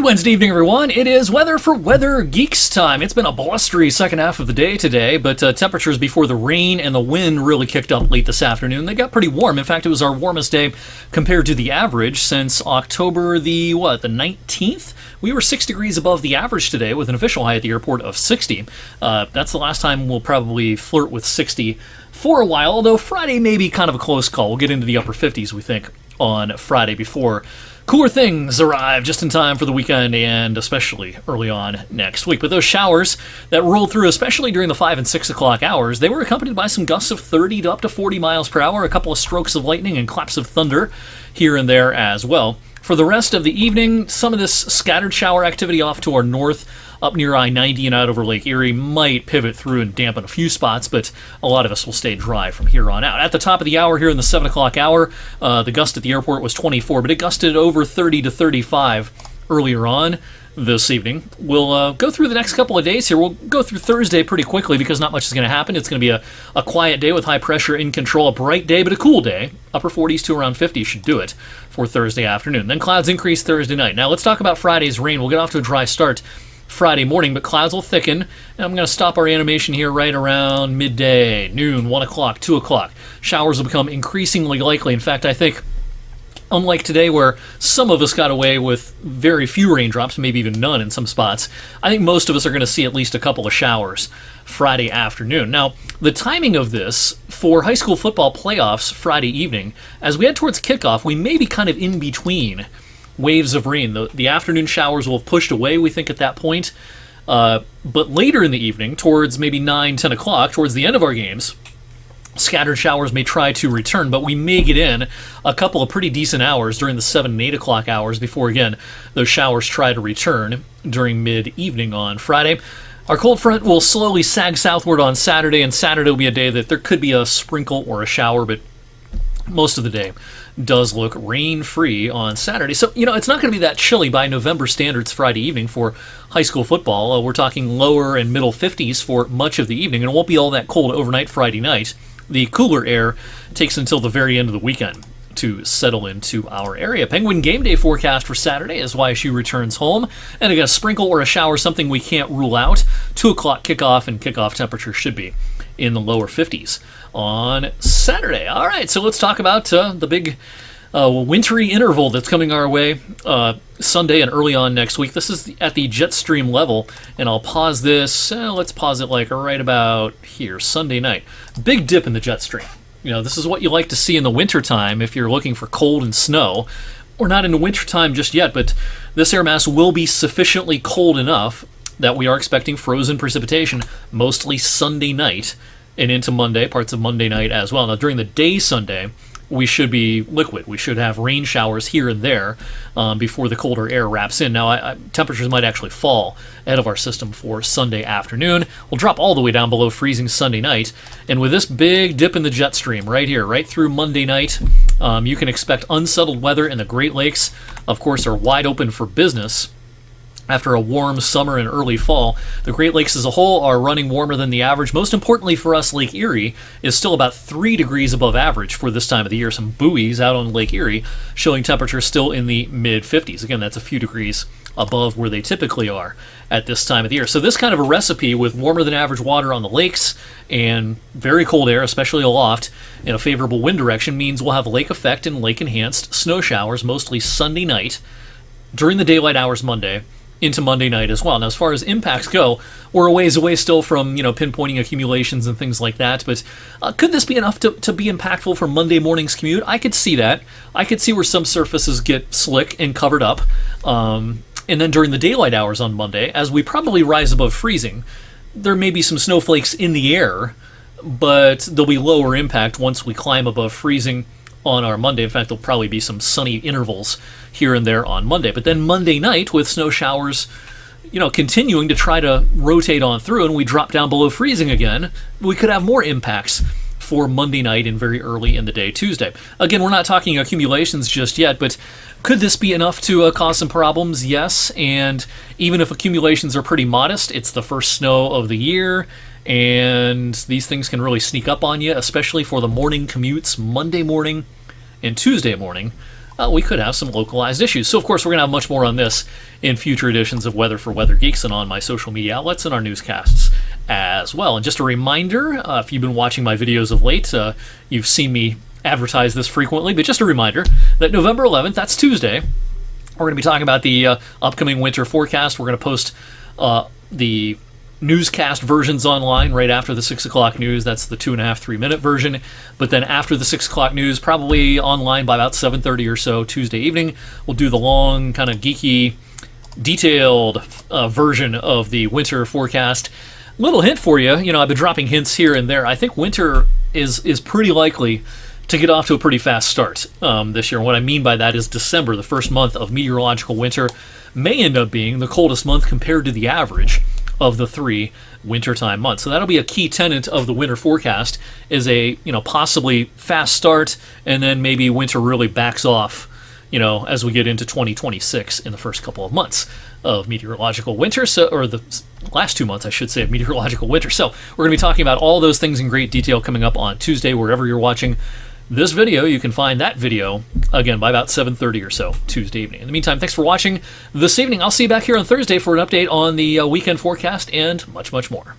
Wednesday evening, everyone. It is Weather for Weather Geeks time. It's been a blustery second half of the day today, but temperatures before the rain and the wind really kicked up late this afternoon. They got pretty warm. In fact, it was our warmest day compared to the average since October the 19th? We were 6 degrees above the average today with an official high at the airport of 60. That's the last time we'll probably flirt with 60 for a while, although Friday may be kind of a close call. We'll get into the upper 50s, we think, on Friday before cooler things arrive just in time for the weekend and especially early on next week. But those showers that rolled through, especially during the 5 and 6 o'clock hours, they were accompanied by some gusts of 30 to up to 40 miles per hour, a couple of strokes of lightning and claps of thunder here and there as well. For the rest of the evening, some of this scattered shower activity off to our north, up near I-90 and out over Lake Erie, might pivot through and dampen a few spots, but a lot of us will stay dry from here on out. At the top of the hour here in the 7 o'clock hour, the gust at the airport was 24, but it gusted over 30 to 35 earlier on this evening. We'll go through the next couple of days here. We'll go through Thursday pretty quickly because not much is going to happen. It's going to be a quiet day with high pressure in control, a bright day, but a cool day. Upper 40s to around 50 should do it for Thursday afternoon. Then clouds increase Thursday night. Now let's talk about Friday's rain. We'll get off to a dry start Friday morning, but clouds will thicken. And I'm going to stop our animation here right around midday, noon, 1 o'clock, 2 o'clock. Showers will become increasingly likely. In fact, I think unlike today where some of us got away with very few raindrops, maybe even none in some spots, I think most of us are going to see at least a couple of showers Friday afternoon. Now, the timing of this for high school football playoffs Friday evening, as we head towards kickoff, we may be kind of in between waves of rain. The afternoon showers will have pushed away, we think, at that point. But later in the evening, towards maybe 9, 10 o'clock, towards the end of our games, scattered showers may try to return, but we may get in a couple of pretty decent hours during the 7 and 8 o'clock hours before, again, those showers try to return during mid-evening on Friday. Our cold front will slowly sag southward on Saturday, and Saturday will be a day that there could be a sprinkle or a shower, but most of the day does look rain-free on Saturday. So, it's not going to be that chilly by November standards Friday evening for high school football. We're talking lower and middle 50s for much of the evening, and it won't be all that cold overnight Friday night. The cooler air takes until the very end of the weekend to settle into our area. Penguin game day forecast for Saturday as YSU returns home. And again, a sprinkle or a shower, something we can't rule out. 2 o'clock kickoff, and kickoff temperature should be in the lower 50s on Saturday. All right, so let's talk about the big wintry interval that's coming our way Sunday and early on next week. This is at the jet stream level, and I'll pause this. Let's pause it like right about here, Sunday night. Big dip in the jet stream. This is what you like to see in the wintertime if you're looking for cold and snow. We're not in the wintertime just yet, but this air mass will be sufficiently cold enough that we are expecting frozen precipitation mostly Sunday night and into Monday, parts of Monday night as well. Now, during the day Sunday, we should be liquid. We should have rain showers here and there before the colder air wraps in. Now, temperatures might actually fall ahead of our system for Sunday afternoon. We'll drop all the way down below freezing Sunday night. And with this big dip in the jet stream right here, right through Monday night, you can expect unsettled weather, and the Great Lakes, of course, are wide open for business. After a warm summer and early fall, the Great Lakes as a whole are running warmer than the average. Most importantly for us, Lake Erie is still about 3 degrees above average for this time of the year. Some buoys out on Lake Erie showing temperatures still in the mid-50s. Again, that's a few degrees above where they typically are at this time of the year. So this kind of a recipe with warmer than average water on the lakes and very cold air, especially aloft, in a favorable wind direction means we'll have lake effect and lake enhanced snow showers mostly Sunday night during the daylight hours Monday into Monday night as well. Now, as far as impacts go, we're a ways away still from, pinpointing accumulations and things like that, but could this be enough to be impactful for Monday morning's commute? I could see that. I could see where some surfaces get slick and covered up. And then during the daylight hours on Monday, as we probably rise above freezing, there may be some snowflakes in the air, but there'll be lower impact once we climb above freezing on our Monday. In fact, there'll probably be some sunny intervals here and there on Monday. But then Monday night, with snow showers, continuing to try to rotate on through, and we drop down below freezing again, we could have more impacts for Monday night and very early in the day Tuesday. Again, we're not talking accumulations just yet, but could this be enough to cause some problems? Yes, and even if accumulations are pretty modest, it's the first snow of the year, and these things can really sneak up on you, especially for the morning commutes Monday morning and Tuesday morning we could have some localized issues. So, of course, we're going to have much more on this in future editions of Weather for Weather Geeks and on my social media outlets and our newscasts as well. And just a reminder, if you've been watching my videos of late, you've seen me advertise this frequently, but just a reminder that November 11th, that's Tuesday, we're going to be talking about the upcoming winter forecast. We're going to post the newscast versions online right after the 6 o'clock news. That's the 2.5, 3 minute version. But then after the 6 o'clock news, probably online by about 7:30 or so Tuesday evening, we'll do the long, kind of geeky, detailed version of the winter forecast. Little hint for you, I've been dropping hints here and there. I think winter is pretty likely to get off to a pretty fast start this year. And what I mean by that is December, the first month of meteorological winter, may end up being the coldest month compared to the average of the 3 wintertime months. So that'll be a key tenet of the winter forecast, is a possibly fast start, and then maybe winter really backs off as we get into 2026 in the first couple of months of meteorological winter, or the last 2 months, I should say, of meteorological winter. So we're going to be talking about all those things in great detail coming up on Tuesday, wherever you're watching this video. You can find that video, again, by about 7:30 or so Tuesday evening. In the meantime, thanks for watching this evening. I'll see you back here on Thursday for an update on the weekend forecast and much, much more.